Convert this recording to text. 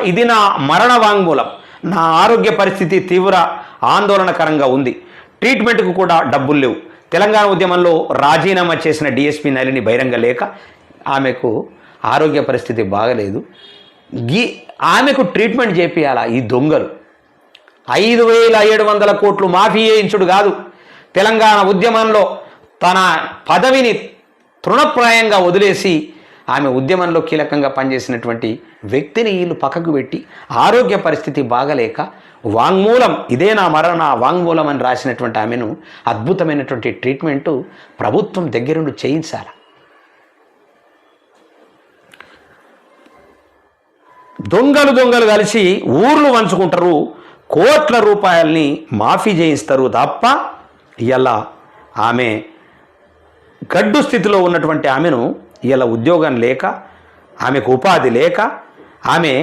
ఇది నా మరణ వాంగ్మూలం. నా ఆరోగ్య పరిస్థితి తీవ్ర ఆందోళనకరంగా ఉంది. ట్రీట్మెంట్కు కూడా డబ్బులు లేవు. తెలంగాణ ఉద్యమంలో రాజీనామా చేసిన డిఎస్పి నళిని బహిరంగ లేఖ. ఆమెకు ఆరోగ్య పరిస్థితి బాగలేదు. ఆమెకు ట్రీట్మెంట్ చేపియాలా? ఈ దొంగలు 5,700 కోట్లు మాఫీ చేయించుడు కాదు, తెలంగాణ ఉద్యమంలో తన పదవిని తృణప్రాయంగా వదిలేసి ఆమె ఉద్యమంలో కీలకంగా పనిచేసినటువంటి వ్యక్తిని వీళ్ళు పక్కకు పెట్టి ఆరోగ్య పరిస్థితి బాగలేక వాంగ్మూలం, ఇదే నా మరణ వాంగ్మూలం అని రాసినటువంటి ఆమెను అద్భుతమైనటువంటి ట్రీట్మెంటు ప్రభుత్వం దగ్గరుండి చేయించాలి. దొంగలు కలిసి ఊర్లు వంచుకుంటారు, కోట్ల రూపాయల్ని మాఫీ చేయిస్తారు తప్ప ఇలా ఆమె గడ్డు స్థితిలో ఉన్నటువంటి ఆమెను ఇలా ఉద్యోగం లేక, ఆమెకు ఉపాధి లేక, ఆమె